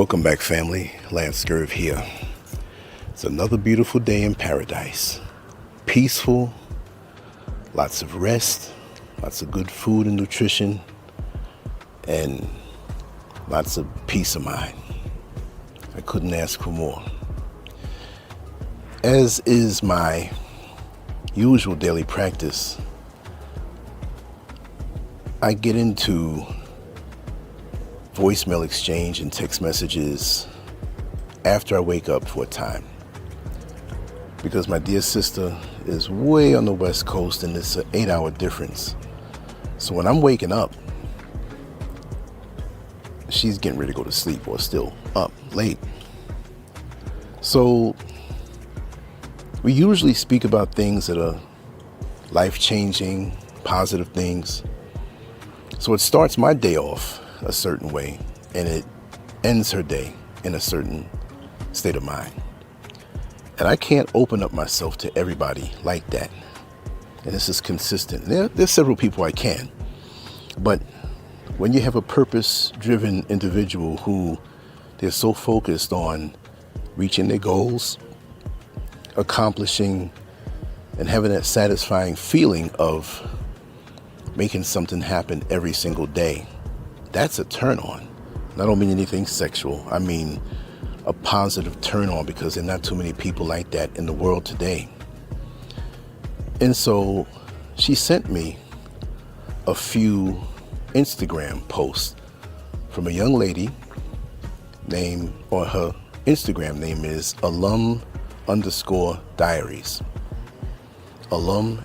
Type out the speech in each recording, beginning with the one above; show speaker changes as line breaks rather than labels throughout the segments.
Welcome back, family. Lancescurv here. It's another beautiful day in paradise. Peaceful, lots of rest, lots of good food and nutrition, and lots of peace of mind. I couldn't ask for more. As is my usual daily practice, I get into voicemail exchange and text messages after I wake up for a time, because my dear sister is way on the West Coast and it's an 8-hour difference. So when I'm waking up, she's getting ready to go to sleep or still up late. So we usually speak about things that are life-changing, positive things. So it starts my day off a certain way, and it ends her day in a certain state of mind. And I can't open up myself to everybody like that. And this is consistent. There's several people I can. But when you have a purpose-driven individual who they're so focused on reaching their goals, accomplishing, and having that satisfying feeling of making something happen every single day, that's a turn on. I don't mean anything sexual. I mean a positive turn on, because there are not too many people like that in the world today. And so she sent me a few Instagram posts from a young lady named, or her Instagram name is alum_diaries. ALUM,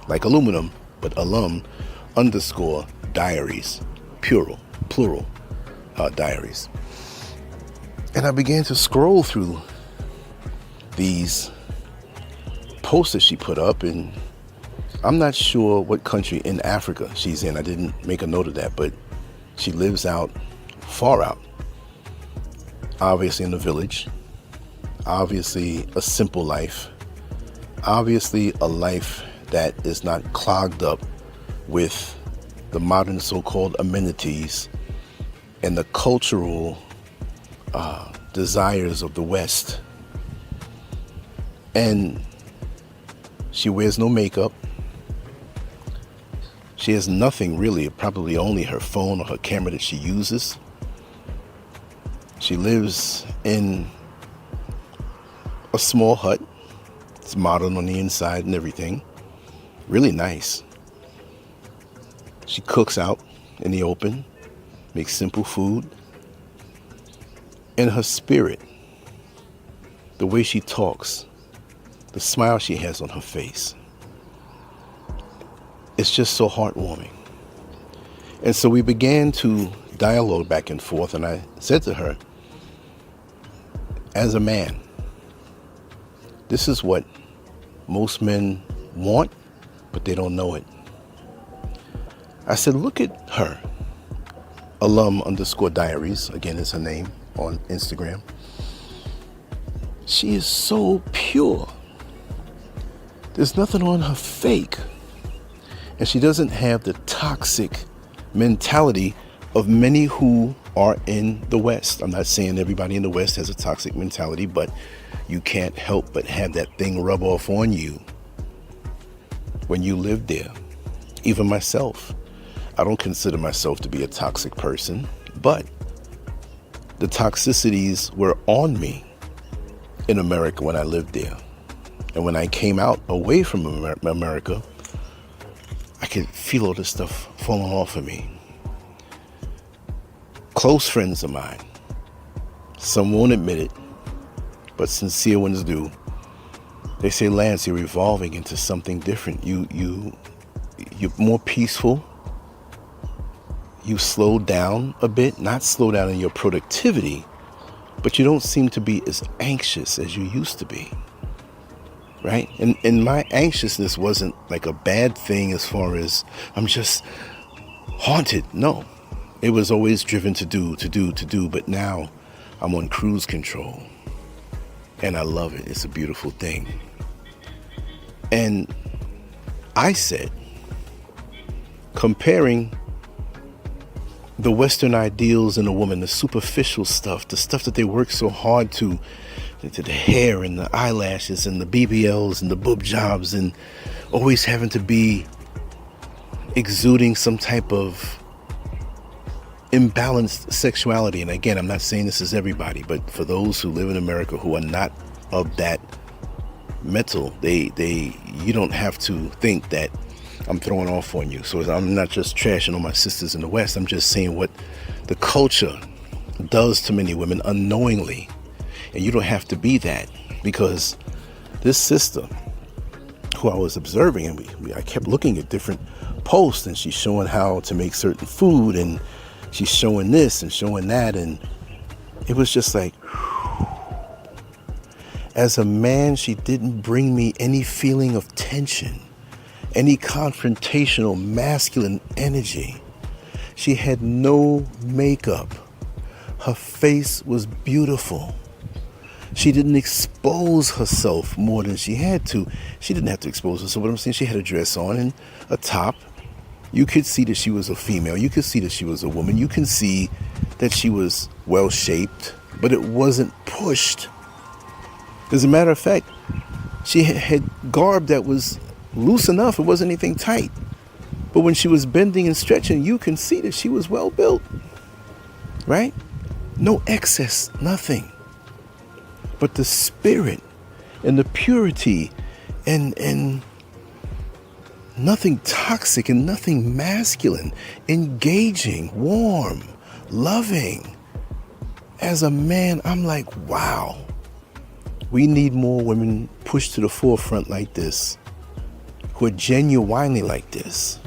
like aluminum, but alum_diaries, plural diaries. And I began to scroll through these posts that she put up, and I'm not sure what country in Africa she's in. I didn't make a note of that, but she lives out, far out. Obviously in the village, obviously a simple life, obviously a life that is not clogged up with the modern so-called amenities and the cultural desires of the West. And she wears no makeup. She has nothing really, probably only her phone or her camera that she uses. She lives in a small hut. It's modern on the inside and everything. Really nice. She cooks out in the open, makes simple food. And her spirit, the way she talks, the smile she has on her face, it's just so heartwarming. And so we began to dialogue back and forth, and I said to her, as a man, this is what most men want, but they don't know it. I said, look at her, alum_diaries, again is her name on Instagram. She is so pure. There's nothing on her fake. And she doesn't have the toxic mentality of many who are in the West. I'm not saying everybody in the West has a toxic mentality, but you can't help but have that thing rub off on you when you live there. Even myself, I don't consider myself to be a toxic person, but the toxicities were on me in America when I lived there. And when I came out away from America, I could feel all this stuff falling off of me. Close friends of mine, some won't admit it, but sincere ones do. They say, Lance, you're evolving into something different. You're more peaceful. You slowed down a bit, not slow down in your productivity, but you don't seem to be as anxious as you used to be, right? And my anxiousness wasn't like a bad thing as far as I'm just haunted. No, it was always driven to do, but now I'm on cruise control and I love it. It's a beautiful thing. And I said, comparing the Western ideals in a woman, the superficial stuff, the stuff that they work so hard to the hair and the eyelashes and the BBLs and the boob jobs, and always having to be exuding some type of imbalanced sexuality. And again, I'm not saying this is everybody, but for those who live in America who are not of that metal, you don't have to think that I'm throwing off on you. So I'm not just trashing on my sisters in the West. I'm just saying what the culture does to many women unknowingly. And you don't have to be that, because this sister who I was observing, and I kept looking at different posts, and she's showing how to make certain food, and she's showing this and showing that, and it was just like, whew. As a man, she didn't bring me any feeling of tension, any confrontational masculine energy. She had no makeup. Her face was beautiful. She didn't expose herself more than she had to. She didn't have to expose herself, but I'm saying she had a dress on and a top. You could see that she was a female. You could see that she was a woman. You can see that she was well shaped, but it wasn't pushed. As a matter of fact, she had garb that was loose enough. It wasn't anything tight. But when she was bending and stretching, you can see that she was well built, right? No excess, nothing. But the spirit and the purity and nothing toxic and nothing masculine, engaging, warm, loving. As a man, I'm like, wow, we need more women pushed to the forefront like this, who are genuinely like this.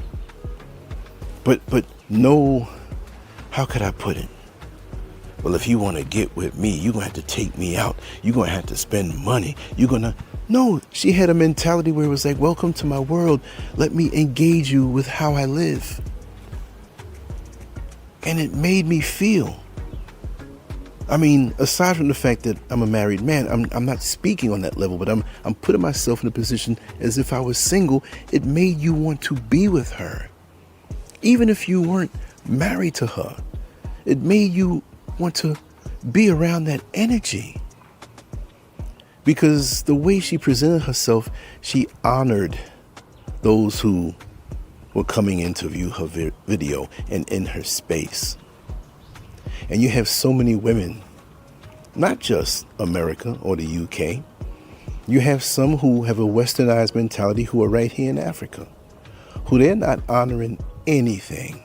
But no, how could I put it? Well, if you want to get with me, you're going to have to take me out. You're going to have to spend money. No, she had a mentality where it was like, welcome to my world. Let me engage you with how I live. And it made me feel. I mean, aside from the fact that I'm a married man, I'm not speaking on that level, but I'm putting myself in a position as if I was single. It made you want to be with her. Even if you weren't married to her, it made you want to be around that energy, because the way she presented herself, she honored those who were coming in to view her video and in her space. And you have so many women, not just America or the UK, you have some who have a westernized mentality who are right here in Africa, who they're not honoring anything.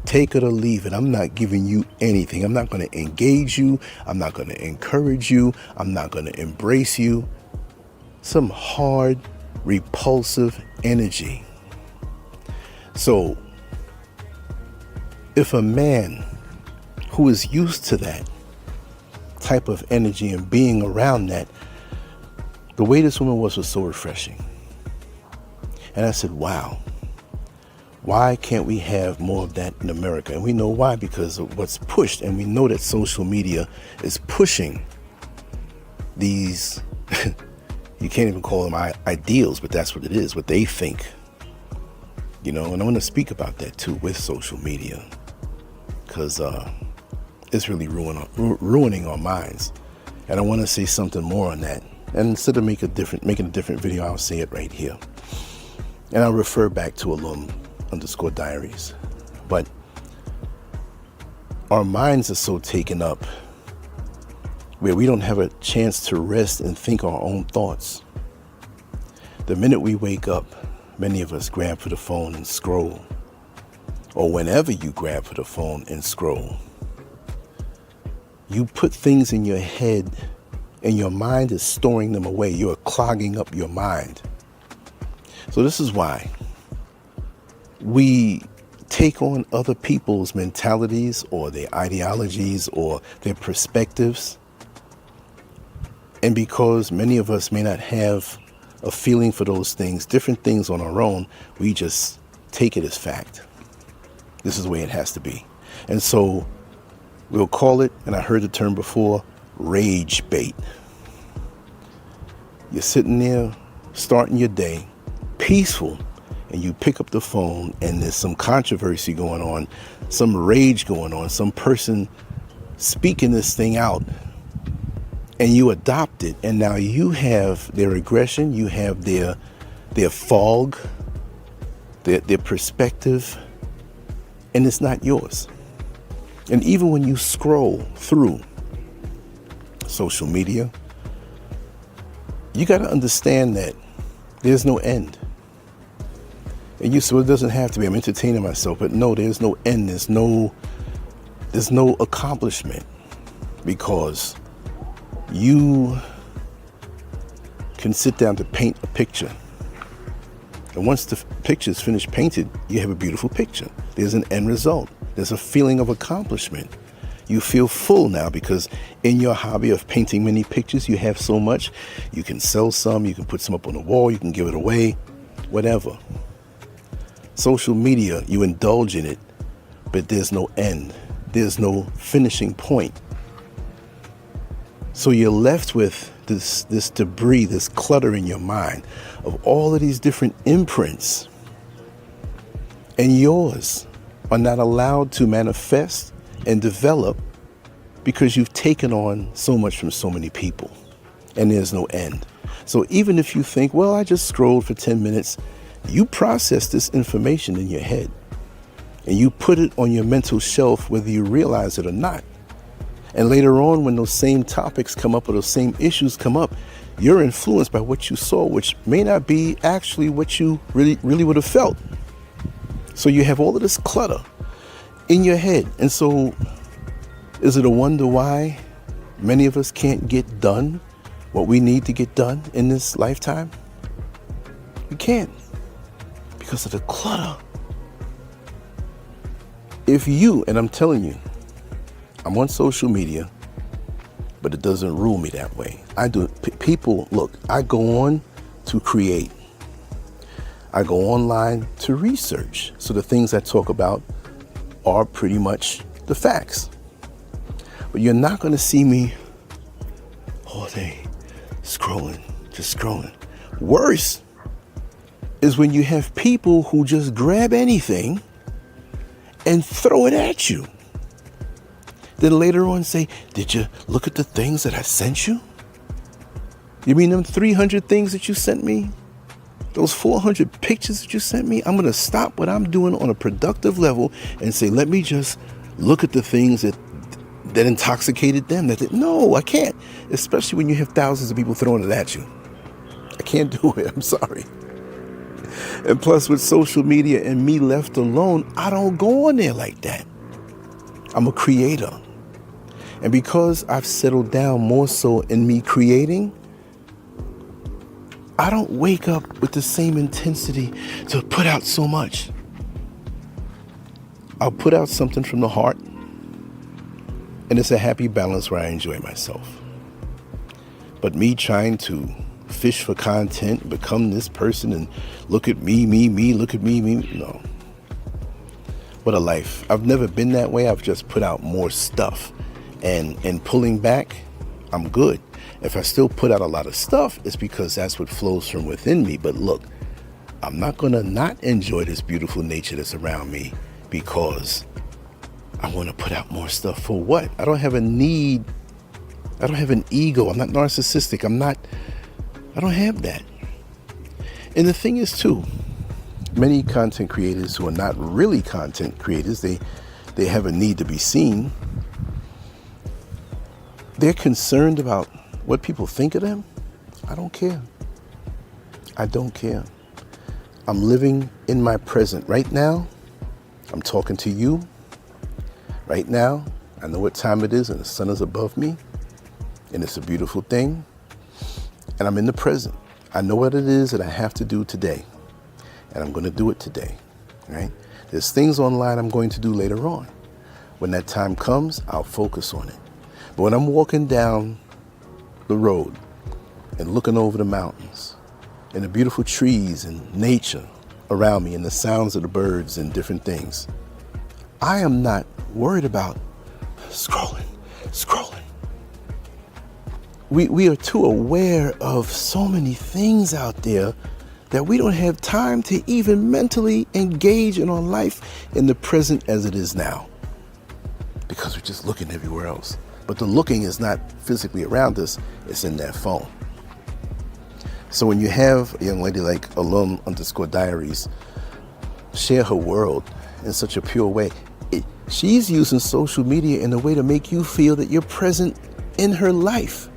Take it or leave it. I'm not giving you anything. I'm not going to engage you. I'm not going to encourage you. I'm not going to embrace you. Some hard, repulsive energy. So, if a man who is used to that type of energy and being around that, the way this woman was so refreshing. And I said, wow. Why can't we have more of that in America? And we know why, because of what's pushed. And we know that social media is pushing these, you can't even call them ideals, but that's what it is, what they think. And I want to speak about that too with social media, because it's really ruining our minds. And I want to say something more on that. And instead of making a different video, I'll say it right here. And I'll refer back to alum_diaries. But our minds are so taken up where we don't have a chance to rest and think our own thoughts. The minute we wake up, many of us grab for the phone and scroll. Or whenever you grab for the phone and scroll, you put things in your head and your mind is storing them away. You're clogging up your mind. So this is why we take on other people's mentalities or their ideologies or their perspectives. And because many of us may not have a feeling for those things, different things on our own, we just take it as fact. This is the way it has to be. And so we'll call it, and I heard the term before, rage bait. You're sitting there starting your day peaceful, and you pick up the phone and there's some controversy going on, some rage going on, some person speaking this thing out, and you adopt it, and now you have their aggression, you have their fog, their perspective, and it's not yours. And even when you scroll through social media, you got to understand that there's no end. And you say, well, it doesn't have to be. I'm entertaining myself. But no, there's no end. There's no accomplishment, because you can sit down to paint a picture. And once the picture is finished painted, you have a beautiful picture. There's an end result. There's a feeling of accomplishment. You feel full now, because in your hobby of painting many pictures, you have so much. You can sell some, you can put some up on the wall, you can give it away, whatever. Social media, you indulge in it, but there's no end. There's no finishing point. So you're left with this debris, this clutter in your mind of all of these different imprints, and yours are not allowed to manifest and develop because you've taken on so much from so many people, and there's no end. So even if you think, well, I just scrolled for 10 minutes, you process this information in your head and you put it on your mental shelf, whether you realize it or not. And later on, when those same topics come up or those same issues come up, you're influenced by what you saw, which may not be actually what you really would have felt. So you have all of this clutter in your head. And so is it a wonder why many of us can't get done what we need to get done in this lifetime? We can't, because of the clutter. If you, and I'm telling you, I'm on social media, but it doesn't rule me that way. I do. People, look, I go on to create. I go online to research. So the things I talk about are pretty much the facts. But you're not going to see me all day scrolling, just scrolling. Worse is when you have people who just grab anything and throw it at you. Then later on say, did you look at the things that I sent you? You mean them 300 things that you sent me? Those 400 pictures that you sent me? I'm going to stop what I'm doing on a productive level and say, let me just look at the things that intoxicated them. No, I can't. Especially when you have thousands of people throwing it at you. I can't do it. I'm sorry. And plus, with social media and me left alone, I don't go on there like that. I'm a creator. And because I've settled down more so in me creating, I don't wake up with the same intensity to put out so much. I'll put out something from the heart, and it's a happy balance where I enjoy myself. But me trying to fish for content, become this person, and look at me, look at me, no. What a life. I've never been that way. I've just put out more stuff. And pulling back, I'm good. If I still put out a lot of stuff, it's because that's what flows from within me. But look, I'm not going to not enjoy this beautiful nature that's around me because I want to put out more stuff. For what? I don't have a need. I don't have an ego. I'm not narcissistic. I don't have that. And the thing is too, many content creators who are not really content creators, they have a need to be seen. They're concerned about what people think of them. I don't care. I don't care. I'm living in my present. Right now, I'm talking to you. Right now, I know what time it is and the sun is above me. And it's a beautiful thing. And I'm in the present. I know what it is that I have to do today. And I'm going to do it today. Right? There's things online I'm going to do later on. When that time comes, I'll focus on it. But when I'm walking down the road and looking over the mountains and the beautiful trees and nature around me and the sounds of the birds and different things, I am not worried about scrolling. We are too aware of so many things out there that we don't have time to even mentally engage in our life in the present as it is now, because we're just looking everywhere else. But the looking is not physically around us, it's in that phone. So when you have a young lady like alum_diaries share her world in such a pure way, she's using social media in a way to make you feel that you're present in her life.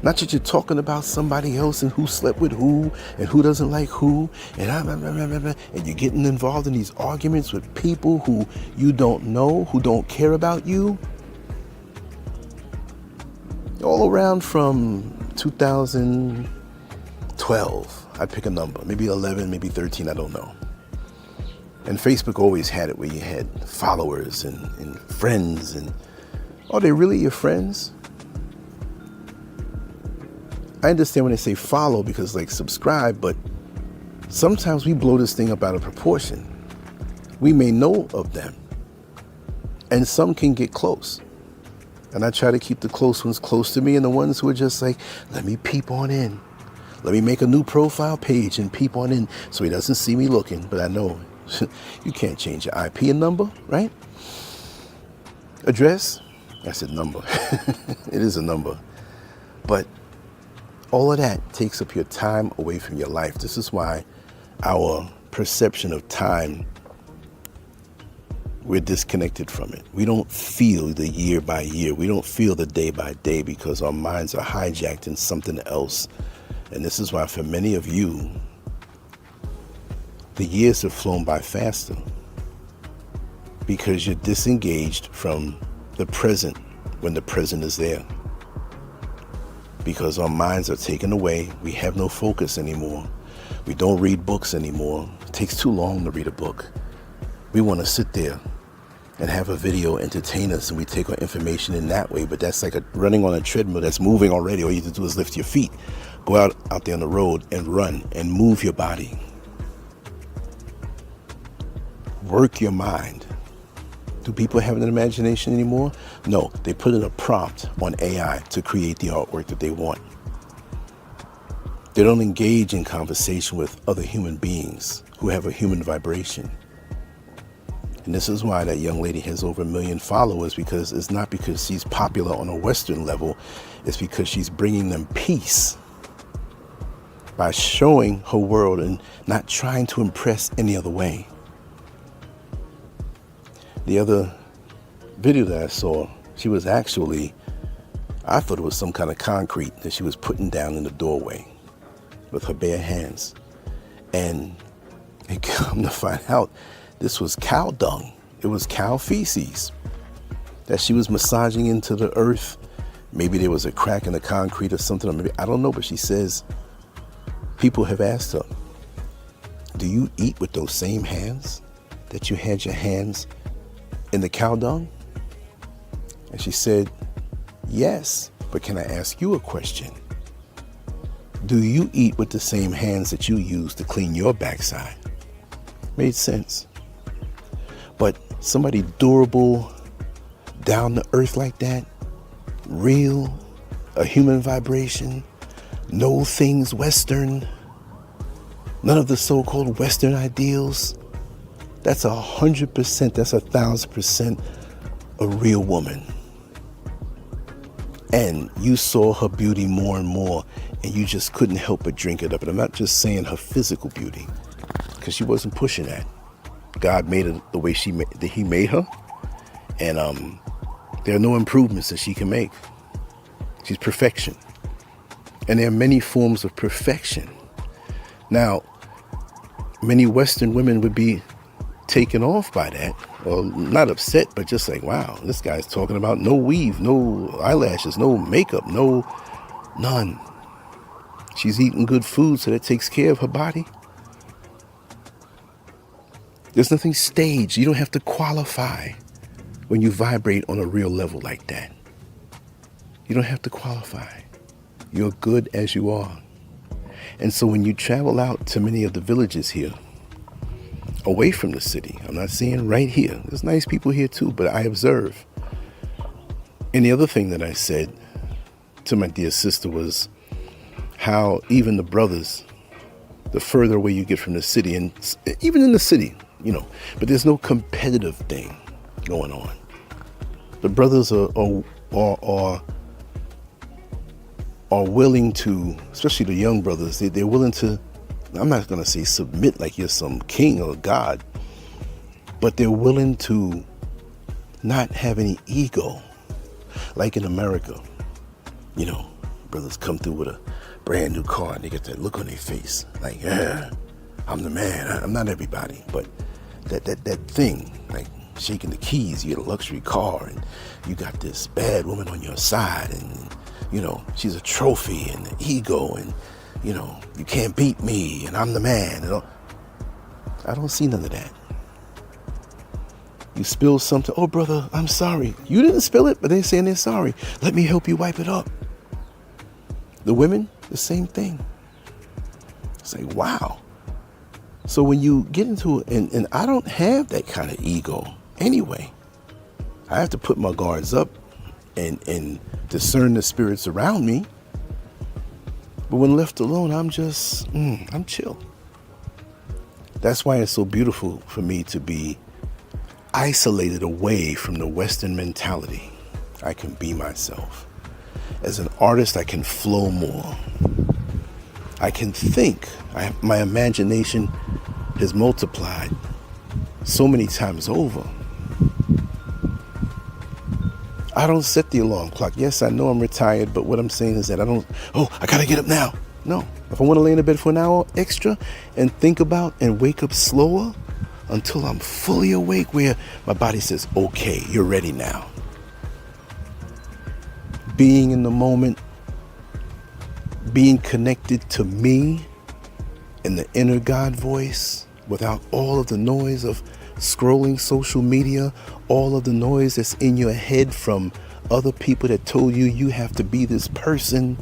Not that you're talking about somebody else and who slept with who and who doesn't like who, and you're getting involved in these arguments with people who you don't know, who don't care about you. All around from 2012, I pick a number, maybe 11, maybe 13, I don't know. And Facebook always had it where you had followers and friends, and are they really your friends? I understand when they say follow because like subscribe, but sometimes we blow this thing up out of proportion. We may know of them, and some can get close. And I try to keep the close ones close to me, and the ones who are just like, let me peep on in. Let me make a new profile page and peep on in so he doesn't see me looking. But I know you can't change your IP and number, right? Address? I said number. It is a number. But all of that takes up your time away from your life. This is why our perception of time, we're disconnected from it. We don't feel the year by year. We don't feel the day by day because our minds are hijacked in something else. And this is why for many of you, the years have flown by faster because you're disengaged from the present when the present is there. Because our minds are taken away. We have no focus anymore. We don't read books anymore. It takes too long to read a book. We want to sit there and have a video entertain us, and we take our information in that way. But that's like running on a treadmill that's moving already. All you have to do is lift your feet. Go out there on the road and run and move your body. Work your mind. Do people have an imagination anymore? No, they put in a prompt on AI to create the artwork that they want. They don't engage in conversation with other human beings who have a human vibration. And this is why that young lady has over 1 million followers, because it's not because she's popular on a Western level, it's because she's bringing them peace by showing her world and not trying to impress any other way. The other video that I saw, she was actually, I thought it was some kind of concrete that she was putting down in the doorway with her bare hands. And it come to find out, this was cow dung. It was cow feces that she was massaging into the earth. Maybe there was a crack in the concrete or something, or maybe, I don't know, but she says, people have asked her, do you eat with those same hands that you had your hands in the cow dung? And she said, yes, but can I ask you a question? Do you eat with the same hands that you use to clean your backside? Made sense. But somebody durable, down to earth like that, real, a human vibration, no things Western, none of the so-called Western ideals, that's 100%, that's 1,000% a real woman. And you saw her beauty more and more, and you just couldn't help but drink it up. And I'm not just saying her physical beauty, because she wasn't pushing that. God made her the way that he made her, and there are no improvements that she can make. She's perfection. And there are many forms of perfection. Now, many Western women would be taken off by that, or not upset, but just like, wow, this guy's talking about no weave, no eyelashes, no makeup, none. She's eating good food, so that takes care of her body. There's nothing staged. You don't have to qualify when you vibrate on a real level like that. You don't have to qualify. You're good as you are. And so when you travel out to many of the villages here, away from the city, I'm not saying right here, there's nice people here too, but I observe. And the other thing that I said to my dear sister was how even the brothers the further away you get from the city, and even in the city, but there's no competitive thing going on. The brothers are willing to, especially the young brothers, they're willing to, I'm not going to say submit like you're some king or god, but they're willing to not have any ego. Like in America, brothers come through with a brand new car and they get that look on their face, like, yeah, I'm the man. I'm not everybody, but that thing, like shaking the keys, you get a luxury car and you got this bad woman on your side, and she's a trophy, and the ego, and you can't beat me, and I'm the man. I don't see none of that. You spill something, oh brother, I'm sorry. You didn't spill it, but they're saying they're sorry. Let me help you wipe it up. The women, the same thing. It's like, wow. So when you get into it, and I don't have that kind of ego anyway. I have to put my guards up and discern the spirits around me. But when left alone, I'm just, I'm chill. That's why it's so beautiful for me to be isolated away from the Western mentality. I can be myself. As an artist, I can flow more. I can think. My imagination has multiplied so many times over. I don't set the alarm clock. Yes, I know I'm retired, but what I'm saying is that I gotta get up now. No. If I want to lay in the bed for an hour extra and think about and wake up slower until I'm fully awake, where my body says, okay, you're ready now. Being in the moment, being connected to me and the inner God voice without all of the noise of scrolling social media, all of the noise that's in your head from other people that told you you have to be this person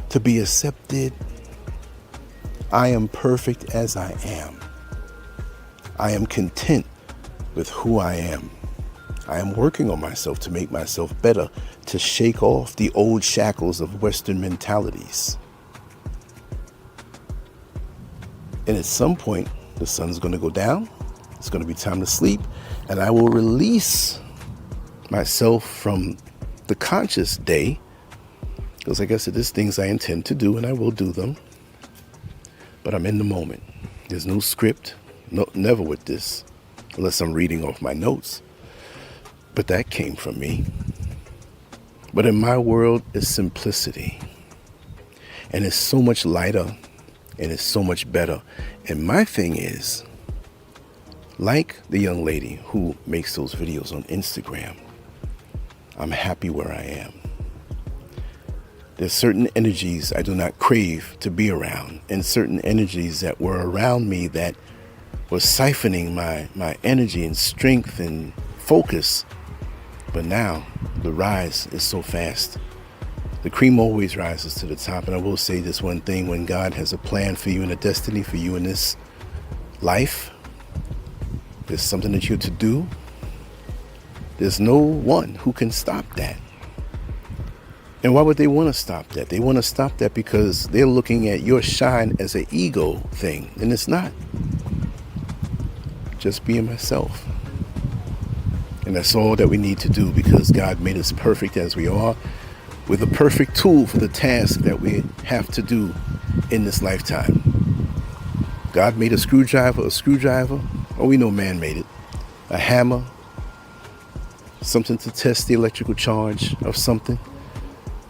to be accepted. I am perfect as I am. I am content with who I am. I am working on myself to make myself better, to shake off the old shackles of Western mentalities. And at some point, the sun's going to go down. It's going to be time to sleep. And I will release myself from the conscious day. Because like I said, there's things I intend to do and I will do them. But I'm in the moment. There's no script. No, never with this, unless I'm reading off my notes. But that came from me. But in my world, it's simplicity. And it's so much lighter and it's so much better. And my thing is, like the young lady who makes those videos on Instagram, I'm happy where I am. There's certain energies I do not crave to be around, and certain energies that were around me that was siphoning my energy and strength and focus. But now the rise is so fast. The cream always rises to the top. And I will say this one thing: when God has a plan for you and a destiny for you in this life, there's something that you're to do. There's no one who can stop that. And why would they want to stop that? They want to stop that because they're looking at your shine as an ego thing. And it's not. Just being myself. And that's all that we need to do, because God made us perfect as we are, with a perfect tool for the task that we have to do in this lifetime. God made a screwdriver. Oh, we know man made it. A hammer. Something to test the electrical charge of something.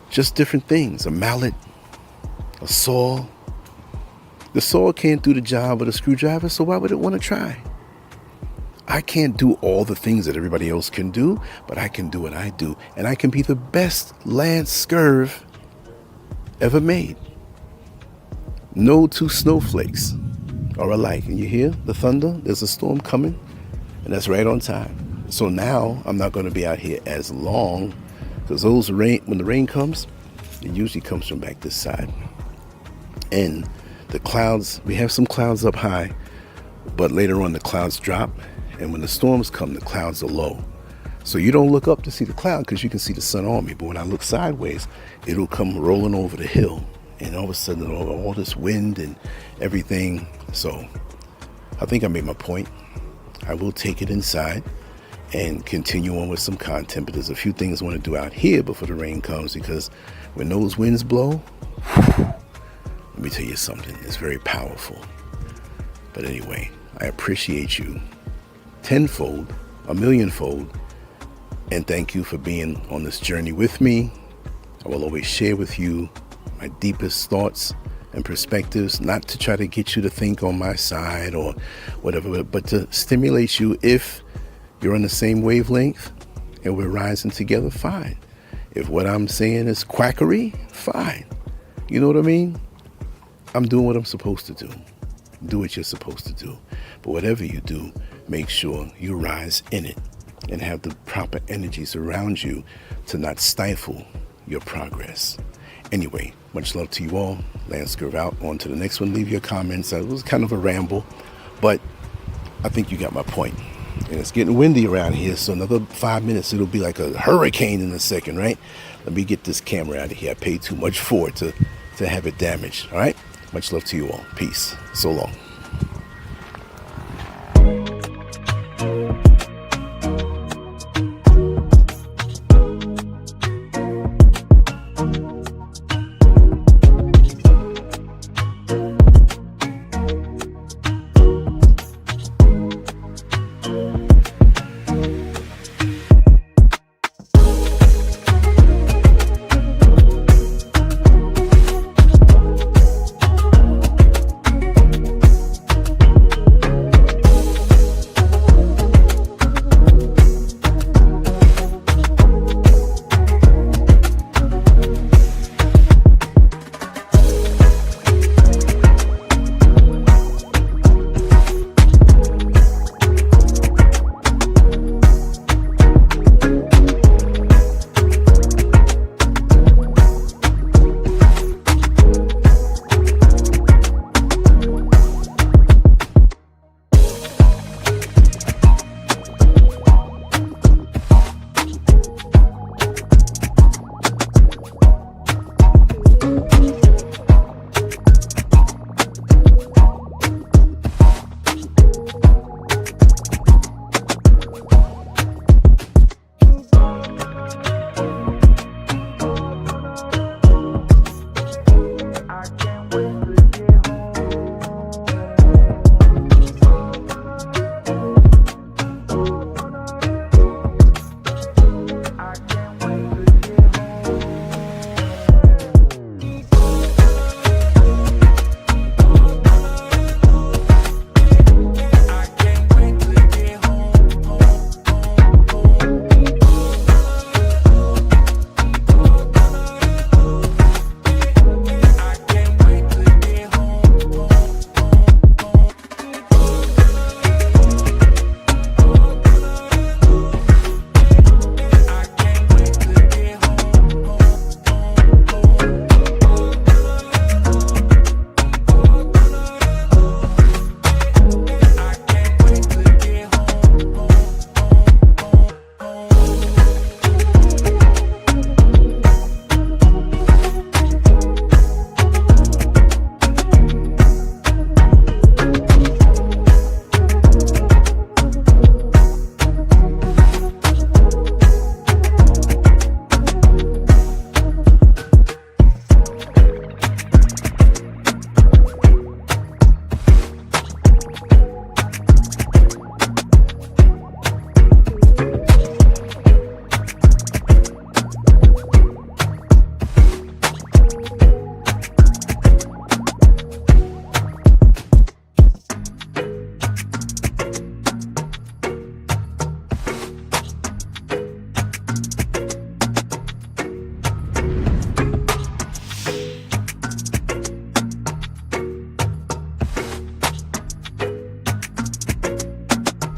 Just different things. A mallet. A saw. The saw can't do the job of the screwdriver, so why would it want to try? I can't do all the things that everybody else can do, but I can do what I do. And I can be the best Lancescurv ever made. No two snowflakes are alike. And you hear the thunder? There's a storm coming, and that's right on time. So now I'm not going to be out here as long, because when the rain comes, it usually comes from back this side. And the clouds, we have some clouds up high, but later on the clouds drop. And when the storms come, the clouds are low. So you don't look up to see the cloud because you can see the sun on me. But when I look sideways, it'll come rolling over the hill and all of a sudden all this wind and everything. So I think I made my point. I will take it inside and continue on with some content, but there's a few things I want to do out here before the rain comes, because when those winds blow, let me tell you something, it's very powerful. But anyway, I appreciate you tenfold, a millionfold, and thank you for being on this journey with me. I will always share with you my deepest thoughts and perspectives, not to try to get you to think on my side or whatever, but to stimulate you. If you're on the same wavelength and we're rising together, fine. If what I'm saying is quackery, fine. You know what I mean? I'm doing what I'm supposed to do. Do what you're supposed to do. But whatever you do, make sure you rise in it and have the proper energies around you to not stifle your progress. Anyway, much love to you all. Lancescurv out. On to the next one. Leave your comments. It was kind of a ramble, but I think you got my point. And it's getting windy around here, so another 5 minutes, it'll be like a hurricane in a second, right? Let me get this camera out of here. I paid too much for it to have it damaged, all right? Much love to you all. Peace. So long.